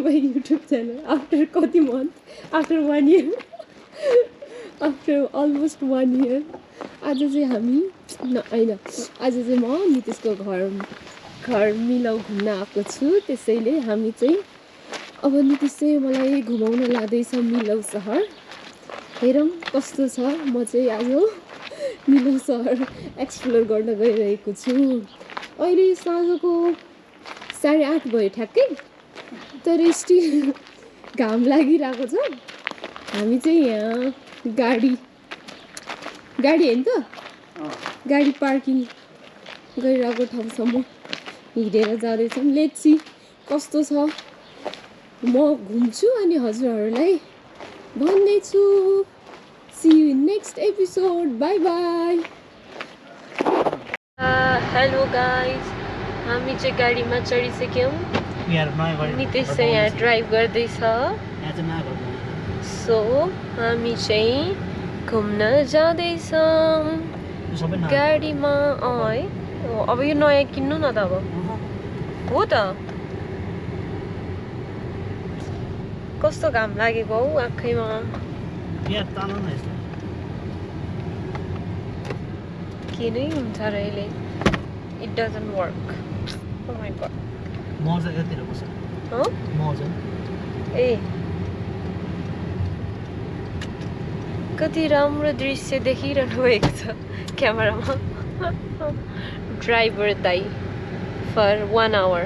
my YouTube channel after कति month, after 1 year, after almost 1 year. आज चाहिँ हामी हैन आज चाहिँ म नितिशको घर मिलाउ घुम्न आएको छु। त्यसैले हामी चाहिँ अब नितिश चाहिँ मलाई घुमाउन लाँदैछ मिलाउ सहर। हेरौँ कस्तो छ। म चाहिँ आज मिलाउ सहर एक्सप्लोर गर्न गइरहेको छु। अहिले साँझको 8:30 भयो ठ्याक्कै, तर स्टिल घाम लागिरहेको छ। हामी चाहिँ यहाँ गाडी हैन त, गाडी पार्किङ गरिरहेको ठाउँसम्म हिँडेर जाँदैछौँ। लेट्स सी कस्तो छ। म घुम्छु अनि हजुरहरूलाई भन्नेछु। See you in next episode. Bye bye. Hello guys, हामी चाहिँ गाडीमा चढिसक्यौँ। नितिश चाहिँ यहाँ ड्राइभ गर्दैछ। सो हामी चाहिँ घुम्न जाँदैछौँ गाडीमा। है अब यो नयाँ किन्नु न त। अब हो त कस्तो घाम लागेको हौ आँखैमा। के नै हुन्छ र अहिले। It doesn't work. Oh my god. ए कति राम्रो दृश्य देखिरहनु भएको छ क्यामेरामा। ड्राइभर दाइ फर 1 आवर।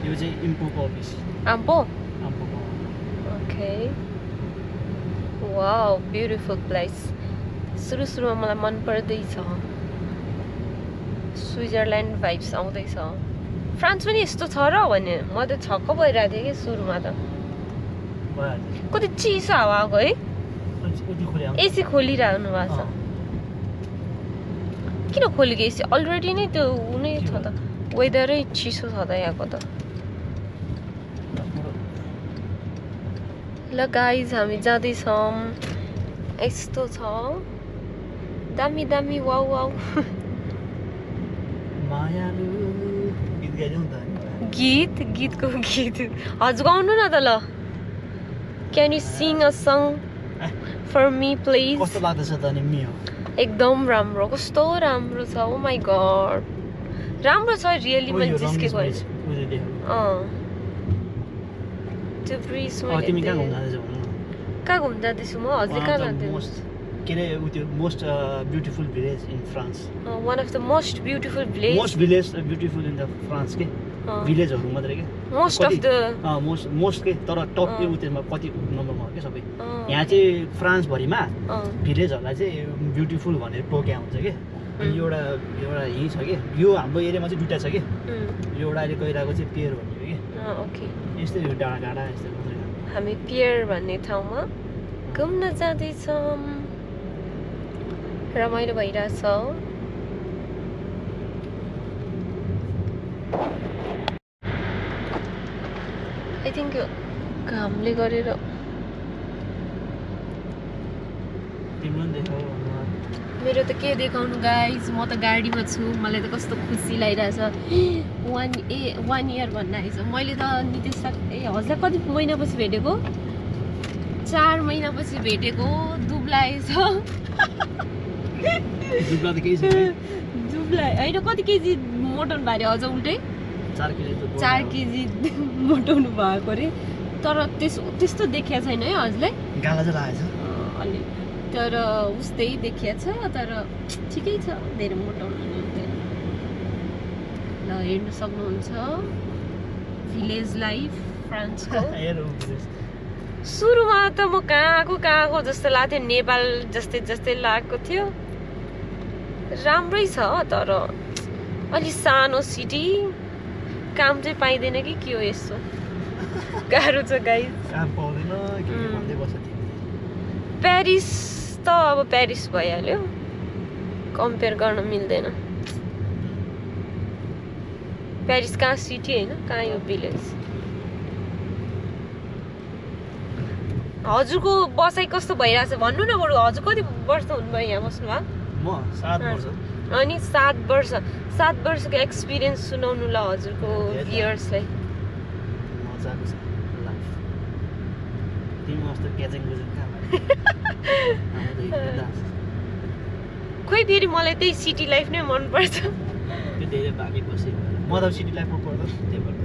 यो चाहिँ इम्पोको अफिस। आम्पो ओके। Wow beautiful place. सुरुमा मलाई मन पर्दैछ। स्विजरल्यान्ड भाइब्स आउँदैछ। फ्रान्स पनि यस्तो छ र भने म त छक्क भइरहेको थिएँ कि सुरुमा त। कति चिसो हावा आएको है। एसी खोलिरहनु भएको छ। किन खोलेको एसी? अलरेडी नै त्यो नै छ त। वेदरै चिसो छ त यहाँको त। ल गाइज हामी जाँदैछौँ। यस्तो छ दामी दामी। Wow wow. गीतको गीत हजुर गाउनु न त ल। Can you sing a song for me please? कस्तो लाग्दैछ त नि मियो? एकदम राम्रो। कस्तो राम्रो छ। ओ माई गॉड राम्रो छ रियली। मैले जिस्केको होइन। त्यो ब्रिजमा तिमी कहाँ घुम्न जाँदैछौ? कहाँ घुम्न जाँदैछु म? हजुर कहाँ जाँदैछु? के अरे त्यो most beautiful village in France. One of the most beautiful village. Most village beautiful in the France के भिलेजहरु मात्रै के। मोस्ट अफ द मोस्ट के तर टप के उतेमा कति नम्बरमा हो के सबै। यहाँ चाहिँ फ्रान्स भरिमा भिलेजहरुलाई चाहिँ ब्युटिफुल भनेर टोक्या हुन्छ के। अनि एउटा यही छ के। यो हाम्रो एरियामा चाहिँ दुईटा छ के। यो एउटा अहिले गइरहेको चाहिँ पियर भन्ने हो के। ओके। यस्तै डाँडा यस्तै मात्रै। हामी पियर भन्ने ठाउँमा घुम्न जाँदैछौँ। रमाइलो भइरहेछ। आई थिङ्क यो घामले गरेर मेरो त के देखाउनु गाइज। म त गाडीमा छु। मलाई त कस्तो खुसी लागिरहेछ। 1 इयर भन्न आएछ। मैले त नितिश हजुरलाई कति महिनापछि भेटेको? 4 महिनापछि भेटेको। दुब्लाएछ। दुब्ला होइन कति केजी मोटाउनु भयो अझ उल्टै? 4 केजी मोटाउनु भएको अरे। तर त्यस्तो देखिया छैन है हजुरलाई? गाला चाहिँ लागेछ अलि। तर उस्तै देखिया छ। तर ठिकै छ। धेरै मोटाउनु हुँदैन। ल हेर्न सक्नुहुन्छ भिलेज लाइफ फ्रान्सको। सुरुमा त म कहाँको जस्तो लाग्थ्यो। नेपाल जस्तै लागेको थियो। राम्रै छ तर अलि सानो सिटी। काम चाहिँ पाइँदैन कि के हो यस्तो गाह्रो छ गाइस। काम पाउँदैन के भन्दै बस्छ। प्यारिस त अब प्यारिस भइहाल्यो। कम्पेयर गर्न मिल्दैन। प्यारिस कहाँ सिटी होइन, कहाँ यो भिलेज। हजुरको बसाइ कस्तो भइरहेछ भन्नु न बरु। हजुर कति वर्ष हुनुभयो यहाँ बस्नु भएको? म 7 वर्ष। अनि 7 वर्षको एक्सपिरियन्स सुनाउनु ल हजुरको भ्युअर्सलाई। मजाको छ लाइफ। तिमी मस्तो क्याचिङ बुझ्नु कहाँ खोइ फेरि मलाई त्यही सिटी लाइफ नै मनपर्छ त्यो धेरै भागी बसेँ म त सिटी लाइफमा पढ्दा त्यही भएर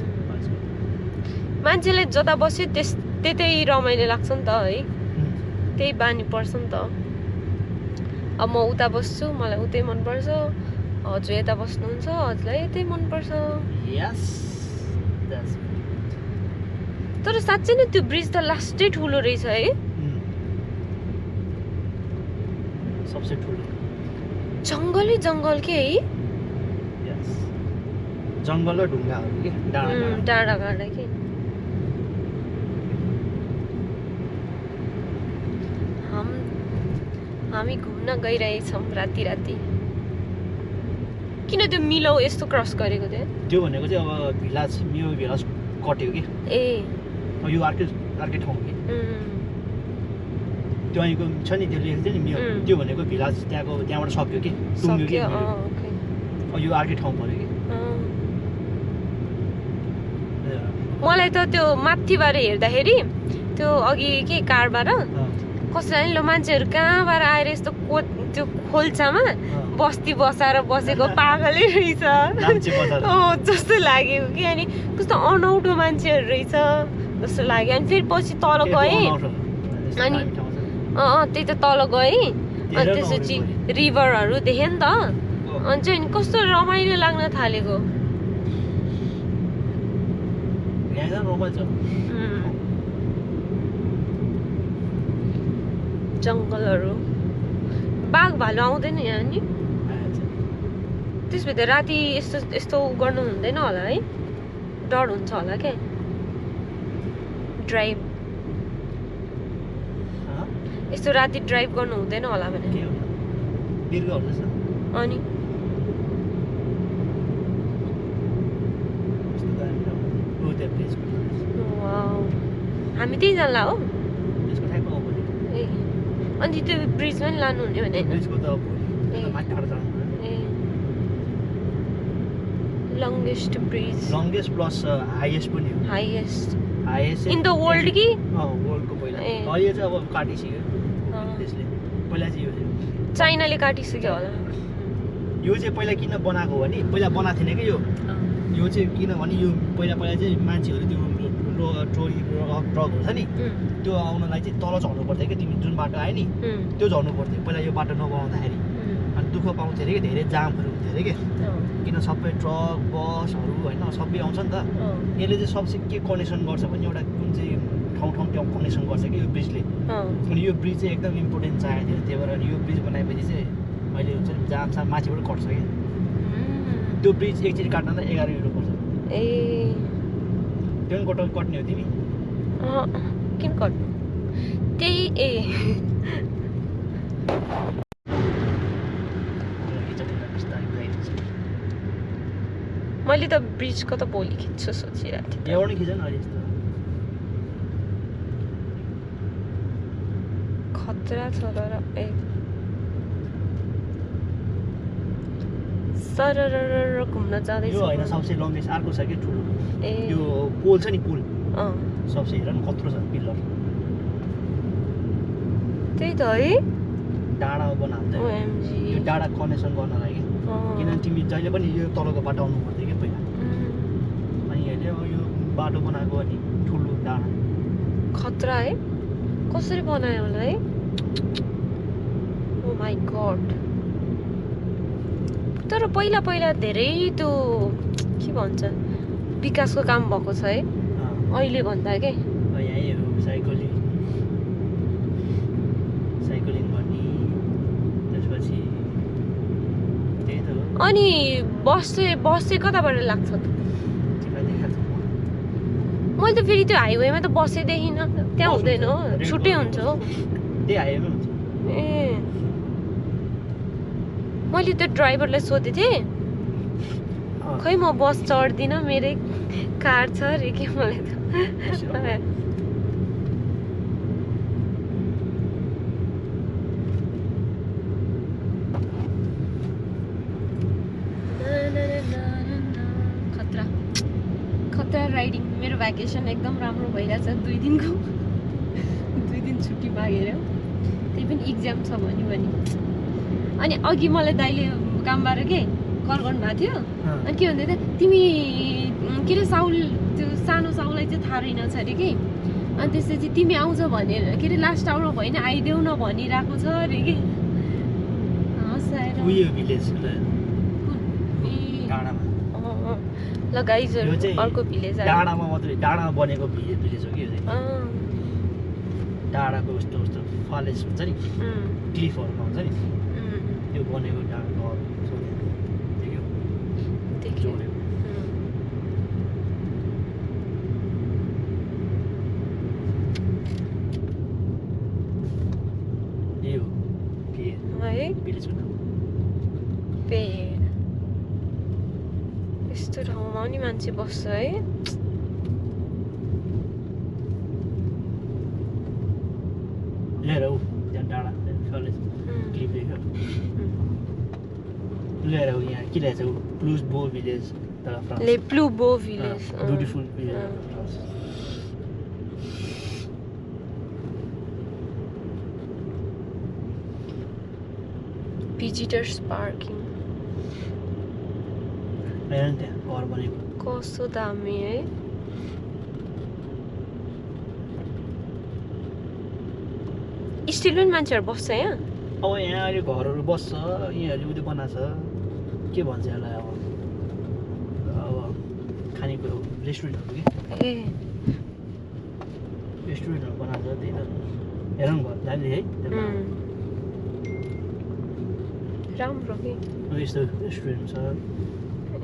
मान्छेलाई जता बस्यो त्यतै रमाइलो लाग्छ नि त है त्यही बानी पर्छ नि त अब म उता बस्छु मलाई उतै मनपर्छ हजुर यता बस्नुहुन्छ हजुरलाई यतै मनपर्छ तर साँच्चै नै त्यो ब्रिज त लास्टै ठुलो रहेछ है सबसे ठुलो जङ्गलै जङ्गल के है जङ्गल र ढुङ्गाहरू के डाँडा काँडा के हामी घुम्न गइरहेछौँ राति राति किन त्यो मिलौ यस्तो क्रस गरेको थियो त्यो भनेको चाहिँ अब भिलाज मियो भिलाज कट्यो कि ए यो अर्कै ठाउँ कि त्यो अहिलेको छ नि त्यो लेखेको थियो नि मियो त्यो भनेको भिलाज त्यहाँबाट सक्यो कि टुङ्ग्यो कि यो अर्कै ठाउँ पऱ्यो कि मलाई त त्यो माथिबाट हेर्दाखेरि त्यो अघि के कारबाट कसैलाई ल मान्छेहरू कहाँबाट आएर यस्तो त्यो खोल्चामा बस्ती बसाएर बसेको पागलै रहेछ जस्तो लाग्यो कि अनि कस्तो अनौठो मान्छेहरू रहेछ जस्तो लाग्यो अनि फेरि पछि तल गएँ अनि त्यही त तल गएँ अनि त्यसपछि रिभरहरू देखेँ नि त अनि चाहिँ कस्तो रमाइलो लाग्न थालेको जङ्गलहरू बाघ भालु आउँदैन यहाँ नि त्यसपछि राति यस्तो गर्नु हुँदैन होला है डर हुन्छ होला क्या ड्राइभ यस्तो राति ड्राइभ गर्नु हुँदैन होला भने अनि हामी त्यही जान्ला हो ए अनि त्यो ब्रिजमा नि लानु हुने भने longest bridge longest plus highest पनि हो हाइएस्ट इन द वर्ल्ड कि वर्ल्डको पहिला अहिले चाहिँ अब काटिसक्यो त्यसले पहिला चाहिँ यो चाइनाले काटिसक्यो होला यो चाहिँ पहिला किन बनाएको हो भने पहिला बनाएको थिएन कि यो चाहिँ किनभने यो पहिला चाहिँ मान्छेहरू त्यो ट्रोली ट्रक हुन्छ नि त्यो आउनलाई चाहिँ तल झर्नु पर्थ्यो कि तिमी जुन बाटो आयो नि त्यो झर्नु पर्थ्यो पहिला यो बाटो नबनाउँदाखेरि अनि दुःख पाउँथ्यो अरे कि धेरै जामहरू हुन्थ्यो अरे कि किन सबै ट्रक बसहरू होइन सबै आउँछ नि त यसले चाहिँ सबसे के कनेक्सन गर्छ भने एउटा कुन चाहिँ ठाउँ त्यो कनेक्सन गर्छ कि यो ब्रिजले अनि यो ब्रिज चाहिँ एकदम इम्पोर्टेन्ट चाहिएको थियो त्यही भएर यो ब्रिज बनाएपछि चाहिँ अहिले हुन्छ नि जाम माथिबाट कट्छ कि त्यो ब्रिज एकचोटि काट्न त 11 युरो पर्छ ए त्यो पनि कट्ने हो तिमी किन कट्नु त्यही ए मैले त ब्रिजको त भोलि खिच्छु सोचिरहेको थिएँ एउटा नि खिच न अहिले यस्तो खतरा छ र ए सरर घुम्न जाँदैछ यो होइन सबसे लङ्गेस्ट अर्को छ कि ठुलो यो पोल छ नि पोल सबसे हेर न कत्रो छ पिलर त्यही त है डाँडा बनाउँदै यो डाँडा कनेक्सन गर्नलाई कि किनभने तिमी जहिले पनि यो तलको बाटो आउनु पर्थ्यो कि पहिला अनि हेर्ने अब यो बाटो बनाएको अनि ठुलो डाँडा खतरा है कसरी बनायो होला है ओ माई गॉड तर पहिला धेरै त्यो के भन्छ विकासको काम भएको छ है अहिले भन्दा के साइक्लिङ गर्ने त्यसपछि त्यही त हो अनि बस चाहिँ कताबाट लाग्छ त मैले त फेरि त्यो हाइवेमा त बसै देखिनँ त्यहाँ हुँदैन हो छुट्टै हुन्छ हो त्यही हाइवेमा हुन्छ ए मैले त्यो ड्राइभरलाई सोधेको थिएँ खै म बस चढ्दिनँ मेरै कार छ अरे के मलाई त खतरा राइडिङ मेरो भ्याकेसन एकदम राम्रो भइरहेछ 2 दिनको दिन छुट्टी मागेर त्यही पनि इक्जाम छ भन्यो भने अनि अघि मलाई दाइले कामबाट के कल गर्नुभएको थियो अनि के भन्दै थियो तिमी के अरे साउल त्यो सानो साउलाई चाहिँ थाहा रहेनछ अरे कि अनि त्यसपछि तिमी आउँछ भनेर के अरे लास्ट आवरमा भएन आइदेऊ न भनिरहेको छ अरे कि हँसाएर ल गाइजहरू अर्को भिलेज डाँडामा मात्रै डाँडामा बनेको भिलेज हो कि डाँडाको उस्तो उस्तो फलेस हुन्छ नि क्लिफहरूमा हुन्छ नि त्यो बनेको डाँडाको देख्यो है पेड यस्तो ठाउँमा नि मान्छे बस्छ है लिएर ऊ त्यहाँ डाँडा कलेज क्लिप देख्यो लिएर ऊ यहाँ के ल्याएछ ऊ प्लुज बो भिलेज ले प्लु बो village beautiful village visitors parking त्यहाँ घर बनेको कस्तो दामी है स्टिल पनि मान्छेहरू बस्छ यहाँ अब यहाँ अहिले घरहरू बस्छ यहाँहरूले उयो बनाएको छ के भन्छ यसलाई अब खानेकुरो रेस्टुरेन्टहरू कि ए रेस्टुरेन्टहरू बनाएको छ त्यही त हेरौँ घर दामी है राम्रो कि यस्तो रेस्टुरेन्ट छ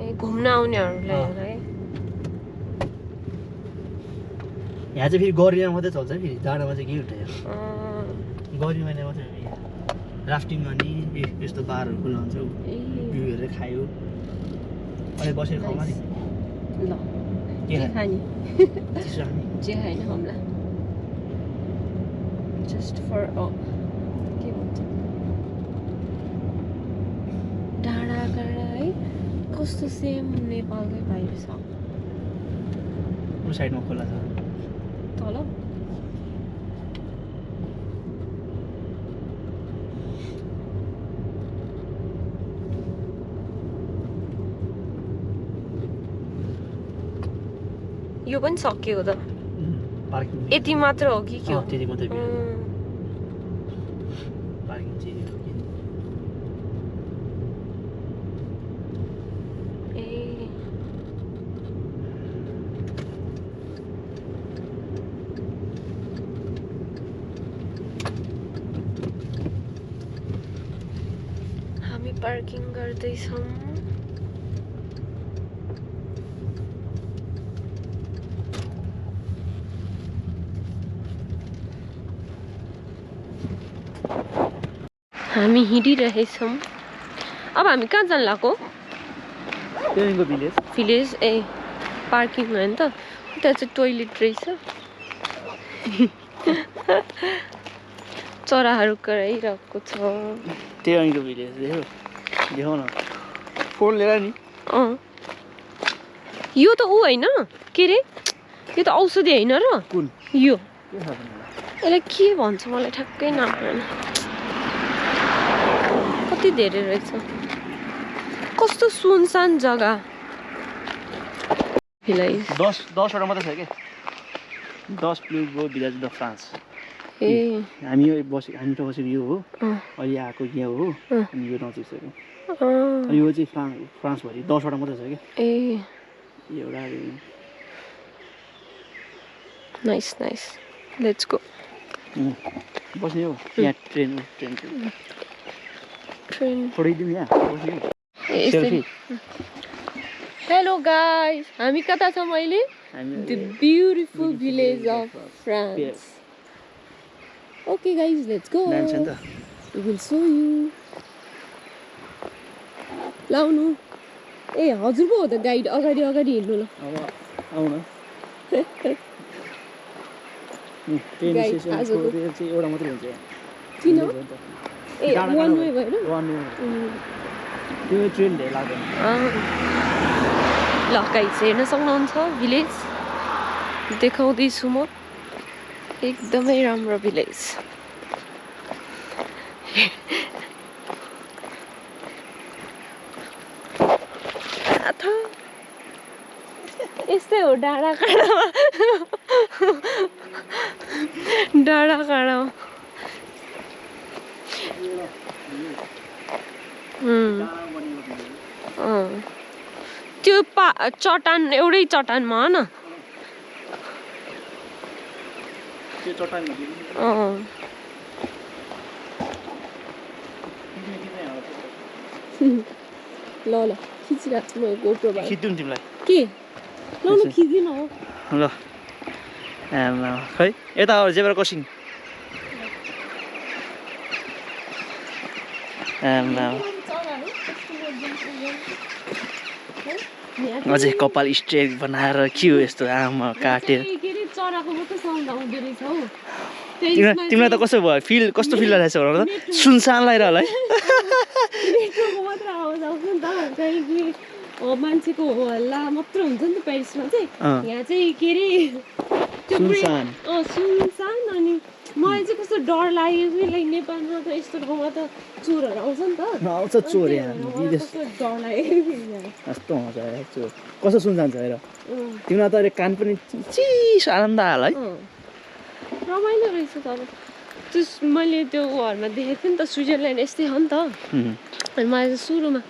ए घुम्न आउनेहरूलाई है यहाँ चाहिँ फेरि गरिमा मात्रै चल्छ फेरि डाँडामा चाहिँ के हुन्छ यहाँ गरिमा मात्रै राफ्टिङ गर्ने यस्तो बारहरू खुल्ला हुन्छ भ्यू हेरेर खायो अहिले बसेर खाउँला नि ल के खाने जे खाने हामीलाई जस्ट फर के भन्छ डाँडा काँडा है कस्तो सेम नेपालकै भाइब छ ऊ साइडमा खोला छ तल यो पनि सकिएको त पार्किङ यति मात्र हो कि के हो त्यति मात्रै पार्किङ चाहिँ ए हामी पार्किङ गर्दैछौँ हामी हिँडिरहेछौँ अब हामी कहाँ जान लाग्यो भिलेज ए पार्किङ हो नि त त्यहाँ चाहिँ टोइलेट रहेछ चराहरू कराइरहेको छ त्यहाँको भिलेज देखाउ न फोन लिएर नि यो त ऊ होइन के अरे यो त औषधि होइन र कुन यो यसलाई के भन्छ मलाई ठ्याक्कै नाम आएन कति धेरै रहेछ कस्तो सुनसान जग्गा 10वटा मात्रै छ कि 10 प्लुज बो भिलेज द फ्रान्स ए हामी त बसेको यो हो अहिले आएको यहाँ हो अनि यो नजिक यो चाहिँ फ्रान्सभरि 10वटा मात्रै छ कि ए एउटा नाइस नाइस लेट्स गो बस्ने हो यहाँ ट्रेन छोडिदिउँ यहाँ बस्ने सेल्फी हेलो गाइस हामी कता छौँ अहिले the beautiful village of France okay guys let's go we will show you लाउनु ए हजुर पो हो त गाइड अगाडि हिँड्नु ल अब आउन ट्रेन स्टेसन चाहिँ एउटा मात्रै हुन्छ किन ए वान वे भएन त्यो ट्रेन धेरै लाग्दैन ल गाइस हेर्न सक्नुहुन्छ भिलेज देखाउँदैछु म एकदमै राम्रो भिलेज यस्तै हो डाँडा काँडामा डाँडा काँडामा त्यो चट्टान एउटै चट्टानमा हो न त्यो चट्टानमा ल ल खिचिरहेको म गोप्रोबाट खिच्दिउँ तिमीलाई के ल ल खिचिदिन हो ल खै यता जेब्रा क्रसिङ अझै कपाल स्ट्रेट बनाएर के हो यस्तो आमा काटेर तिमीलाई त कस्तो भयो फिल कस्तो फिल लागेको छ भन त सुनसान लागेर होला है मान्छेको हल्ला मात्र हुन्छ नि त पेरिसमा चाहिँ यहाँ चाहिँ के अरे सुनसान अनि मलाई चाहिँ कस्तो डर लाग्यो कि लाइक नेपालमा त यस्तो ठाउँमा त चोरहरू आउँछ नि त आउँछ चोर यहाँ डर लाग्यो कस्तो आउँछ चोर कस्तो सुनसान छ हेर तिमीलाई त अहिले कान पनि चिसो आनन्द आयो है रमाइलो रहेछ त अब त्यो मैले त्यो घरमा देखेको थिएँ नि त स्विजरल्यान्ड यस्तै हो नि त अनि मलाई चाहिँ सुरुमा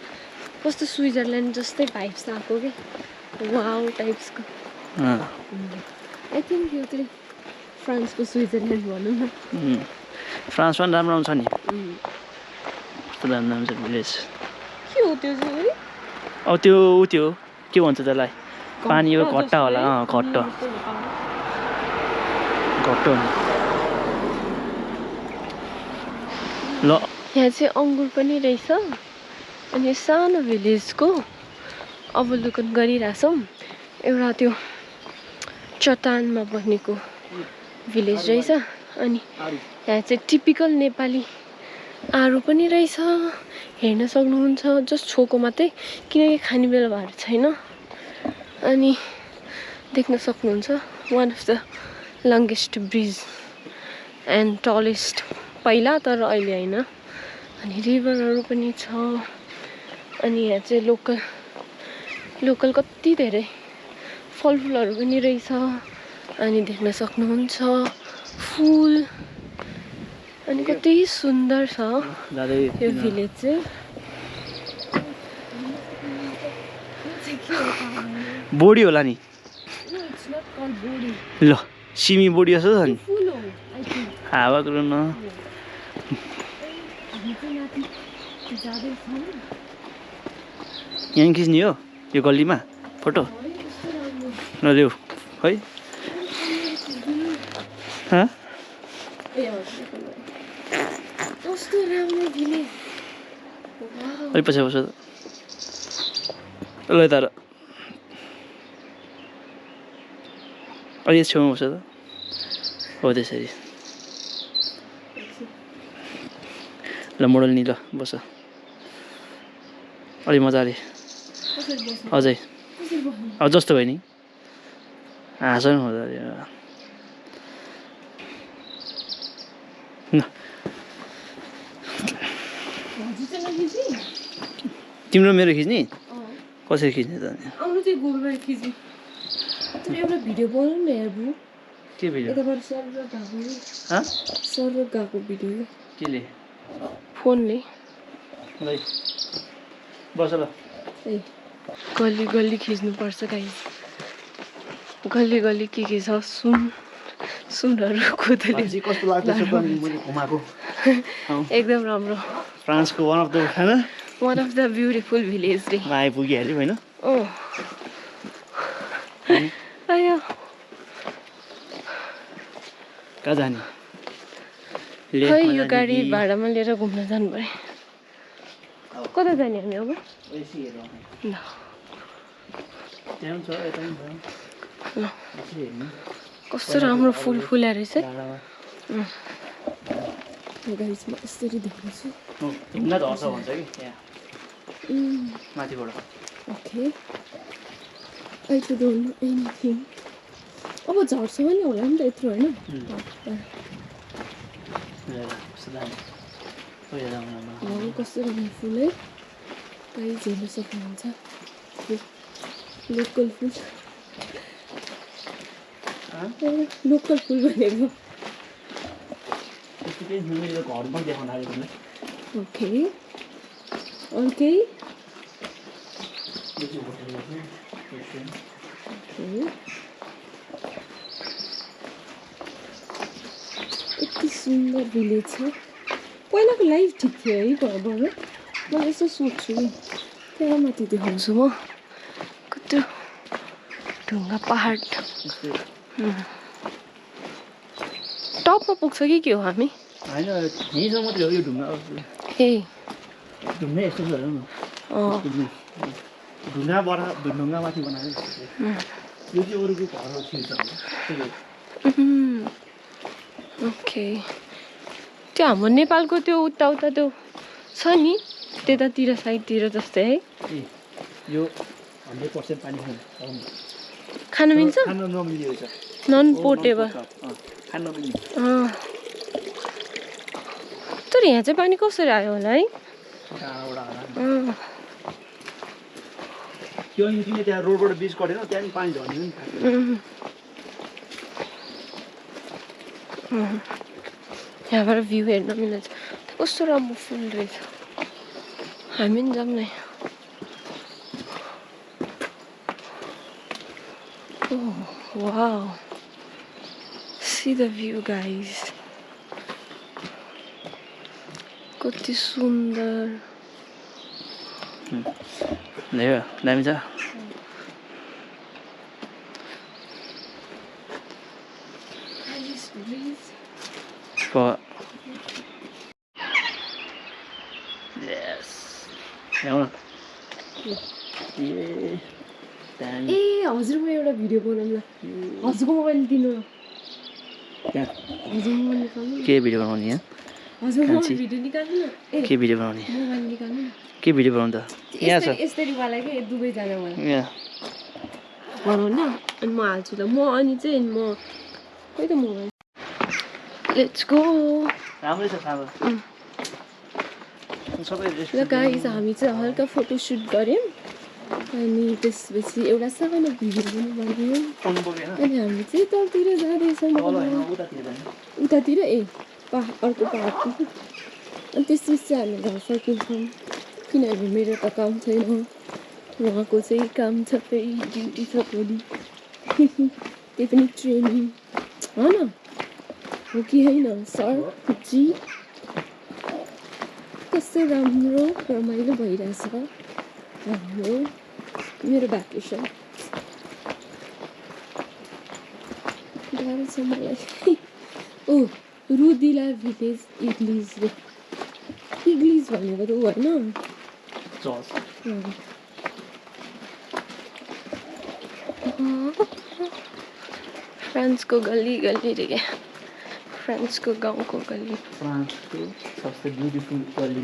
कस्तो स्विजरल्यान्ड जस्तै भाइब्स आएको कि वाउ टाइप्सको आई थिङ्क यो चाहिँ फ्रान्सको स्विजरल्यान्ड भनौँ न फ्रान्समा पनि राम्रो आउँछ नि कस्तो राम्रो छ भिलेज के हो त्यो चाहिँ अब त्यो ऊ त्यो के भन्छ त्यसलाई पानीको घट्टा होला घट्टा घट्टो ल यहाँ चाहिँ अङ्गुर पनि रहेछ अनि सानो भिलेजको अवलोकन गरिरहेछौँ एउटा त्यो चट्टानमा बनेको भिलेज रहेछ अनि यहाँ चाहिँ टिपिकल नेपाली आरू पनि रहेछ हेर्न सक्नुहुन्छ जस्ट छोको मात्रै किनकि खाने बेला भएर छैन अनि देख्न सक्नुहुन्छ one of the longest bridge and tallest पहिला तर अहिले होइन अनि रिभरहरू पनि छ अनि यहाँ चाहिँ लोकल कति धेरै फलफुलहरू पनि रहेछ अनि देख्न सक्नुहुन्छ फुल अनि कति सुन्दर छ यो भिलेज चाहिँ बोडी होला नि ल सिमी बोडी जस्तो छ नि हावा कुरो न यहाँ खिच्ने हो यो गल्लीमा फोटो नदेऊ है अलिक पछि बस्छ ल यता अलि छेउमा बस्छ त हो त्यसरी ल मोडल नि ल बस्छ अलि मजाले अझै अब जस्तो भयो नि हाँस नि मजाले तिम्रो मेरो खिच्ने कसरी खिच्ने त एउटा भिडियो बनाउनु न हेर्नु के भिडियो यताबाट सर्वर गएको भिडियो केले फोनले बस ल ए गल्ली गल्ली खिच्नुपर्छ गाइस गल्ली गल्ली के छ सुनहरू खोदेले कस्तो लाग्दैछ त मैले घुमाएको एकदम राम्रो फ्रान्सको one of the beautiful village रे आइपुगिहाल्यो होइन आयो कहाँ जाने खै यो गाडी भाडामा लिएर घुम्न जानु पर्यो कता जाने हामी अब ल कस्तो राम्रो फुल फुलेर रहेछ गाडीमा यसरी देख्दैछु माथिबाट okay I don't know anything अब झर्छ पनि होला नि त यत्रो होइन कस्तो राम्रो फुल है गाइज हेर्न सक्नुहुन्छ लोकल फुल लोकल फुल भनेको ओके अर्कै यति सुन्दर भिलेज छ पहिलाको लाइफ ठिक थियो है घरबाट मलाई यसो सोध्छु त्यहाँ माथि देखाउँछु म कस्तो ढुङ्गा पहाड टपमा पुग्छ कि हो हामी होइन यहीँसम्म मात्रै हो यो ढुङ्गा ए ढुङ्गा यस्तो छ हेर्नु न ढुङ्गामाथि बनाएको यो चाहिँ अरूको घरहरू छिर्छ ओके त्यो हाम्रो नेपालको त्यो उता त्यो छ नि त्यतातिर साइडतिर जस्तै है यो 100% पानी खान मिल्छ खान नमिल्ने छ नन पोर्टेबल खान नमिल्ने तर यहाँ चाहिँ पानी कसरी आयो होला है त्यो किन त्यहाँ रोडबाट बीच कटेन त्यहाँ पनि पानी झर्ने नि यहाँबाट भ्यू हेर्न मिल्छ कस्तो राम्रो फुल रहेछ हामी पनि जाऊँ न Oh, wow. See the view, guys. कति सुन्दर दामी छ ए हजुर म एउटा भिडियो बनाउँला हजुरको मोबाइल दिनु हजुर मोबाइल निकाल्नु के भिडियो बनाउने यहाँ हजुर मोबाइल भिडियो निकाल्नु न के भिडियो बनाउने मोबाइल निकाल्नु के भिडियो बनाउनु त यहाँ छ यसरी वाला के दुवैजना वाला यहाँ बनाउनु न अनि म हाल्छु ल म अनि चाहिँ म खोइ त मोबाइल लेट्स गो राम्रै छ सानो सबै ल गाइस हामी चाहिँ हल्का फोटोसुट गऱ्यौँ अनि त्यसपछि एउटा सानो भिडियो पनि बनायौँ अनि हामी चाहिँ तलतिर जाँदैछौँ उतातिर ए अर्को पहाडको अनि त्यसपछि चाहिँ हामी घर फर्किन्छौँ किनभने मेरो त काम छैन उहाँको चाहिँ काम छ फेरि ड्युटी छ भोलि त्यही पनि ट्रेनिङ होइन हो कि होइन सर जी कस्तो राम्रो रमाइलो भइरहेछ हाम्रो मेरो भ्याकेसन गाह्रो छ मलाई ओ रुदिला भिलेज इग्लिज इग्लिज भनेको त ऊ होइन फ्रान्सको गल्ली गल्ली रे क्या फ्रान्सको गाउँको गल्ली फ्रान्सको सबसे ब्युटिफुल गल्ली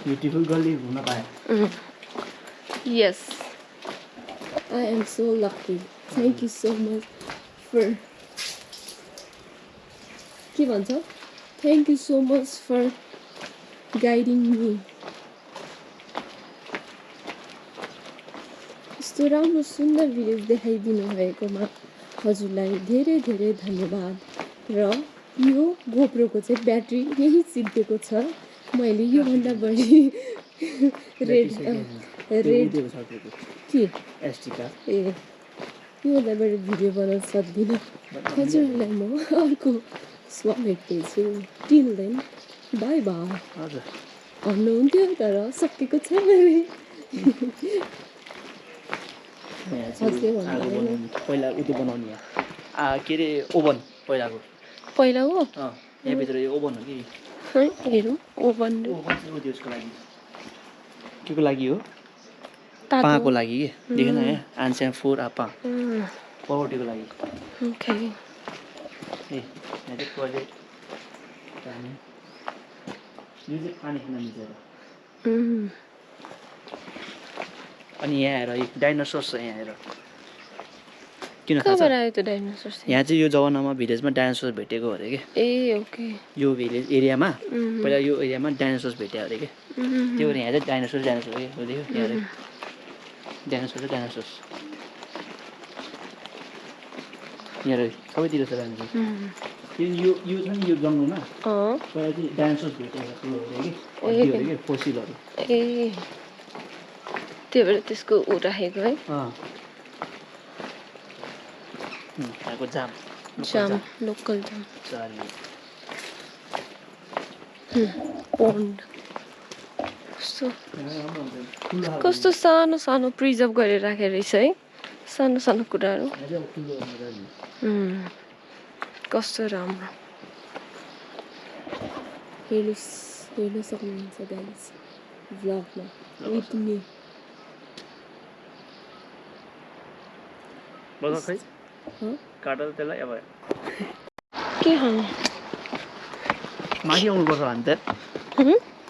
ब्युटिफुल गल्ली घुम्न पाएँ yes I am so lucky thank you so much for के भन्छ thank you so much for guiding me यस्तो राम्रो सुन्दर भिडियोज देखाइदिनु भएकोमा हजुरलाई धेरै धेरै धन्यवाद र यो गोप्रोको चाहिँ ब्याट्री यही सिद्धिएको छ मैले योभन्दा बढी रेड के ए योभन्दा बढी भिडियो बनाउन सक्दिनँ हजुरलाई म अर्को स्वागत भेट्दैछु टिल देन बाई बाई भन्नुहुन्थ्यो तर सकेको छैन पहिला उयो बनाउने के अरे ओभन पहिलाको हो यहाँभित्र यो ओभन हो कि हेरौँ ओभन त्यसको लागि के को लागि हो पाको लागि के देखेन यहाँ आन्स्या फोर आपा पाउटीको लागि ओके ए यहाँ चाहिँ टोइलेट यो चाहिँ पानी खान मिल्छ अनि यहाँ हेर यो डाइनोसोर छ यहाँ हेर किन थाहा कहाँबाट छ आयो त्यो डाइनोसर यहाँ चाहिँ यो जमानामा भिलेजमा डाइनोसोर भेटेको अरे के ए ओके यो भिलेज एरियामा पहिला यो एरियामा डाइनोसोर भेट्यो अरे के त्यो भएर यहाँ चाहिँ डाइनोसोर के देख्यो यहाँ डाइनोसोर यहाँ सबैतिर छ डाइनोसोर यो छ नि यो जङ्गलमा पहिला चाहिँ डाइनोसोर भेटेको अरे के फोसिलहरू ए त्यही भएर त्यसको ऊ राखेको है यहाँको जाम लोकल जाम चाली पोन्ड कस्तो सानो सानो प्रिजर्भ गरेर राखेर रहेछ है सानो सानो कुराहरू कस्तो राम्रो हेर्नु सक्नुहुन्छ गाइस भ्लगमा विथ मी खै काटा त्यसलाई अब के खानु माथि आउनुपर्छ भने त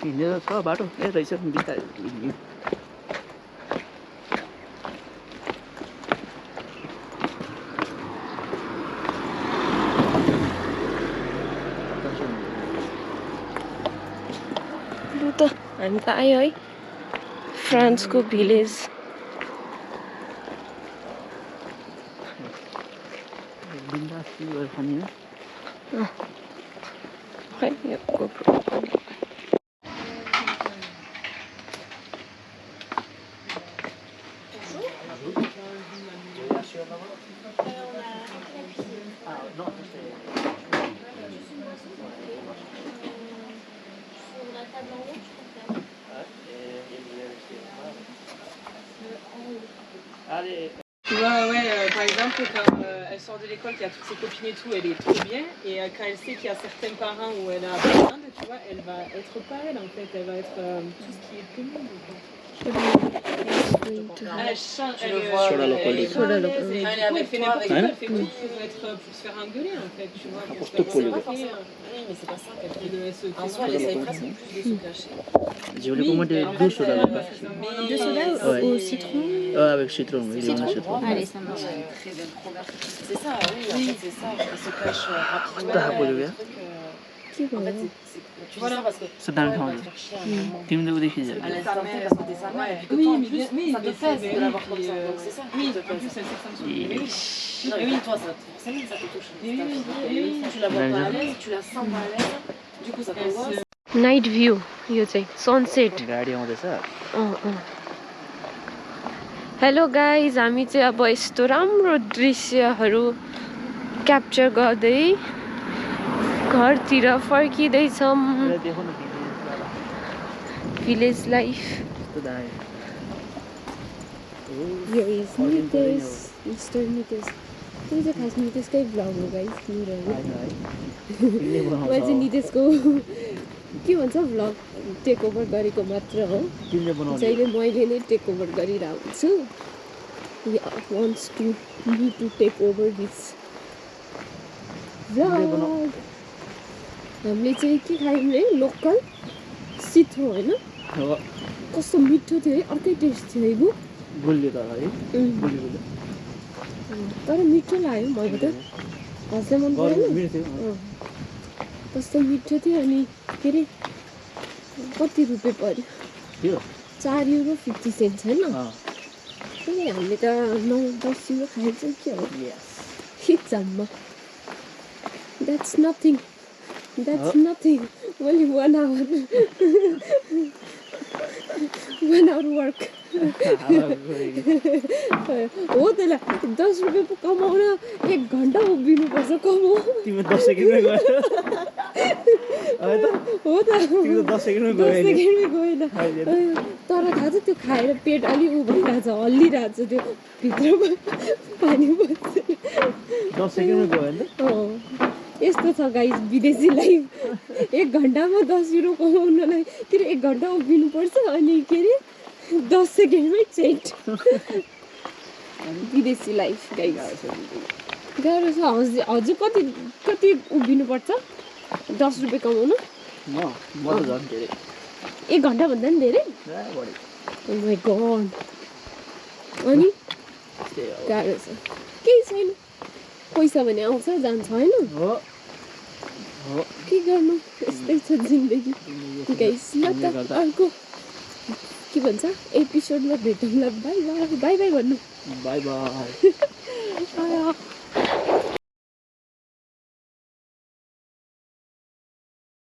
हिँडेर छ बाटो ए रहेछ बिस्तारै लु त हामी त आयो है फ्रान्सको भिलेज खै यो GoPro Tu vois, ouais, par exemple, quand elle sort de l'école, qu'il y a toutes ses copines et tout, elle est trop bien. Et quand elle sait qu'il y a certains parents où elle a besoin, tu vois, elle va être pas elle en fait. Elle va être tout ce qui est pénible. Elle chante, elle fait n'importe quoi, elle fait tout pour se faire engueuler en fait, tu vois. Oui, mais c'est pas ça qu'elle fait. En soi, elle essaye presque plus de se cacher. J'ai voulu commander deux sodas là-bas. Deux sodas au citron Avec citron, oui, citron. Allez, ça marche. C'est ça, oui, en fait, c'est ça. Elle se cache rapidement. के भयो Tu vois là parce que C'est dans le temps. Tiens, vous décrivez. elle est sa mère, parce que t'es sa mère. Et que toi, en plus, ça te pèse de l'avoir comme ça. Donc c'est ça. Oui, en plus, elle sait que ça me saoule. Non, mais oui, toi, forcément, ça te touche. Oui, tu la vois pas à l'aise, tu la sens pas à l'aise. Du coup, ça t'angoisse. Night view यो चाहिँ sunset गाडी आउँदैछ hello guys हामी चाहिँ अब यस्तो राम्रो दृश्यहरू क्याप्चर गर्दै घरतिर फर्किँदैछौँ भिलेज लाइफ मिस्टर नितेश त्यो चाहिँ खास नितेशकै भ्लग हो गाइज मैले चाहिँ नितेशको के भन्छ भ्लग टेक ओभर गरेको मात्र हो जहिले मैले नै टेक ओभर गरिरहेको छु wants to me to take over his vlog हामीले चाहिँ के खायौँ है लोकल सिथ्रो होइन कस्तो मिठो थियो है अर्कै टेस्ट थियो है गुलियो त है तर मिठो लाग्यो मलाई त हजुर मन परेन कस्तो मिठो थियो अनि के अरे कति रुपियाँ पर्यो 4 युरो 50 सेन्ट छैन त्यही हामीले त 9-10 युरो खाइन्छ के हो के जम्मा that's nothing only 1 hour 1 hour work हो त ल 10 रुपियाँ पो कमाउन 1 घन्टा उभिनुपर्छ कमाउ तिमी 10 सेकेन्डमै गयो हो त तिमी 10 सेकेन्डमै गएन तर थाहा छ त्यो खाएर पेट अलि उ भइरहेछ हल्लिरहेछ त्यो भित्रमा पानी बस्छ 10 सेकेन्डमै गयो नि यस्तो छ गाइस विदेशी लाइफ 1 घन्टामा 10 युरो कमाउनलाई के अरे 1 घन्टा उभिनुपर्छ अनि के अरे 10 सेकेन्डमै चेट विदेशी लाइफ गाइस गाह्रो छ हजुर कति उभिनुपर्छ 10 रुपियाँ कमाउनु म त झन् धेरै 1 घन्टा भन्दा नि धेरै बढी ओ माय गॉड अनि त्यही हो। गाह्रो छ केही छैन पैसा भने आउँछ जान्छ होइन हो हो के गर्नु यस्तै छ जिन्दगी गाइस ल त अर्को के भन्छ एपिसोडमा भेटौँला बाई बाई बाई बाई भन्नु बाई बाई आया